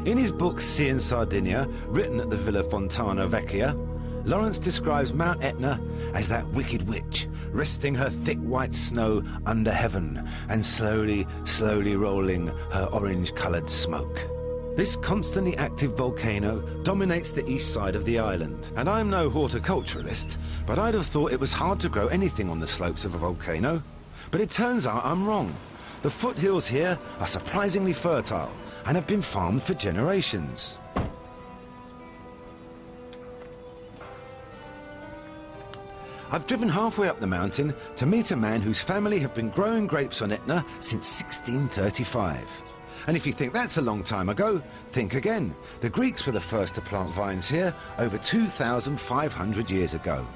In his book Sea and Sardinia, written at the Villa Fontana Vecchia, Lawrence describes Mount Etna as that wicked witch, resting her thick white snow under heaven and slowly, slowly rolling her orange-coloured smoke. This constantly active volcano dominates the east side of the island, and I'm no horticulturalist, but I'd have thought it was hard to grow anything on the slopes of a volcano. But it turns out I'm wrong. The foothills here are surprisingly fertile and have been farmed for generations. I've driven halfway up the mountain to meet a man whose family have been growing grapes on Etna since 1635. And if you think that's a long time ago, think again. The Greeks were the first to plant vines here over 2,500 years ago.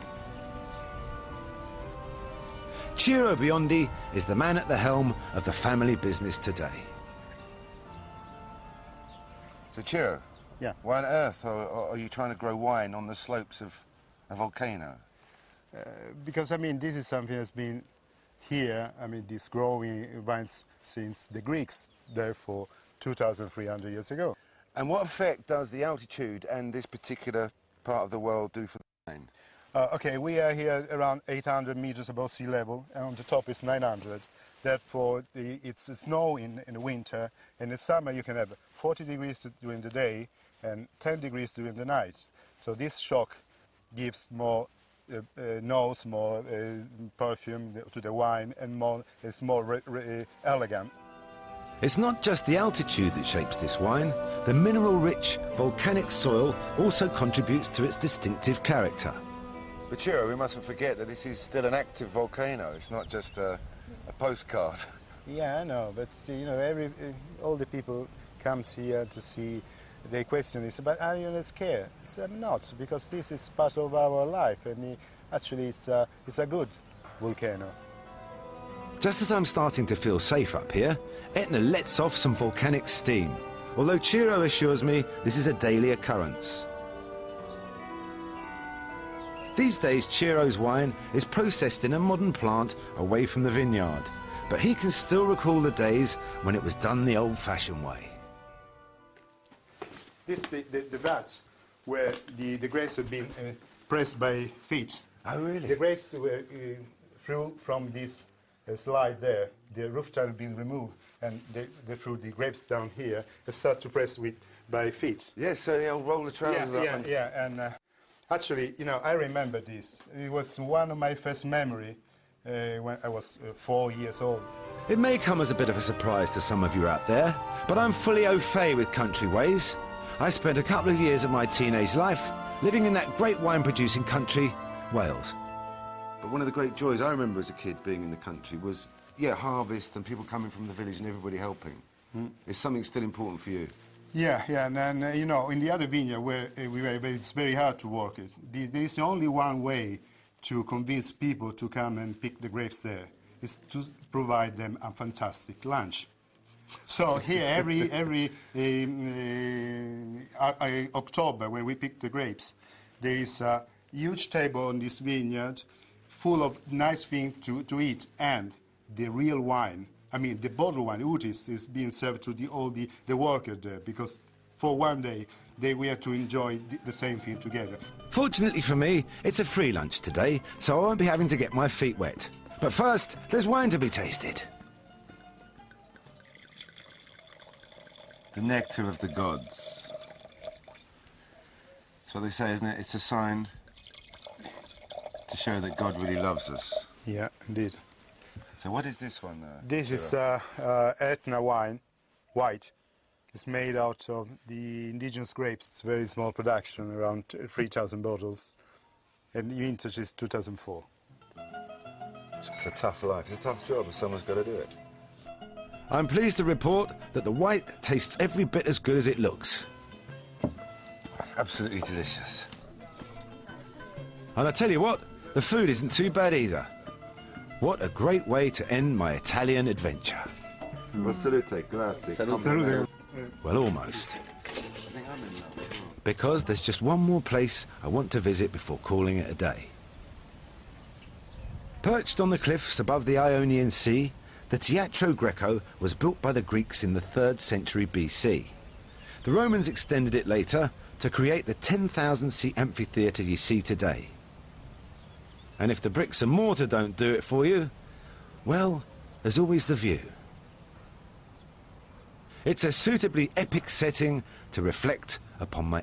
Ciro Biondi is the man at the helm of the family business today. So Ciro, yeah. Why on earth are you trying to grow wine on the slopes of a volcano? Because, I mean, this is something that's been here, I mean, this growing vines since the Greeks, therefore 2,300 years ago. And what effect does the altitude and this particular part of the world do for the wine? Okay, we are here around 800 meters above sea level, and on the top is 900. Therefore, it's snow in the winter. In the summer, you can have 40 degrees during the day and 10 degrees during the night. So this shock gives more nose, more perfume to the wine, and it's more elegant. It's not just the altitude that shapes this wine. The mineral-rich volcanic soil also contributes to its distinctive character. But Ciro, we mustn't forget that this is still an active volcano. It's not just a postcard. Yeah, I know, but you know, all the people comes here to see. They question this, but are you not scared? I'm not, because this is part of our life, and actually it's a good volcano. Just as I'm starting to feel safe up here, Etna lets off some volcanic steam, although Ciro assures me this is a daily occurrence. These days, Ciro's wine is processed in a modern plant away from the vineyard, but he can still recall the days when it was done the old-fashioned way. This is the vat where the grapes have been pressed by feet. Oh, really? The grapes were through from this slide there. The roof tile has been removed, and they threw the grapes down here and start to press by feet. Yes, so they'll roll the trousers up. Yeah, and actually, you know, I remember this. It was one of my first memory when I was 4 years old. It may come as a bit of a surprise to some of you out there, but I'm fully au fait with country ways. I spent a couple of years of my teenage life living in that great wine-producing country, Wales. But one of the great joys I remember as a kid being in the country was, yeah, harvest and people coming from the village and everybody helping. Is something still important for you? Yeah, and then, you know, in the other vineyard where we were, it's very hard to work it. There is only one way to convince people to come and pick the grapes there, is to provide them a fantastic lunch. So here, every October, when we pick the grapes, there is a huge table on this vineyard full of nice things to eat, and the real wine. I mean, the bottled wine, Utis, is being served to all the workers there, because for one day they were to enjoy the same thing together. Fortunately for me, it's a free lunch today, so I won't be having to get my feet wet. But first, there's wine to be tasted. The nectar of the gods. That's what they say, isn't it? It's a sign to show that God really loves us. Yeah, indeed. So what is this one? This is Etna wine, white. It's made out of the indigenous grapes. It's a very small production, around 3,000 bottles. And the vintage is 2004. It's a tough life. It's a tough job, but someone's got to do it. I'm pleased to report that the white tastes every bit as good as it looks. Absolutely delicious. And I tell you what, the food isn't too bad either. What a great way to end my Italian adventure. Salute, grazie. Salute. Well, almost. Because there's just one more place I want to visit before calling it a day. Perched on the cliffs above the Ionian Sea, the Teatro Greco was built by the Greeks in the 3rd century BC. The Romans extended it later to create the 10,000-seat amphitheatre you see today. And if the bricks and mortar don't do it for you, well, there's always the view. It's a suitably epic setting to reflect upon my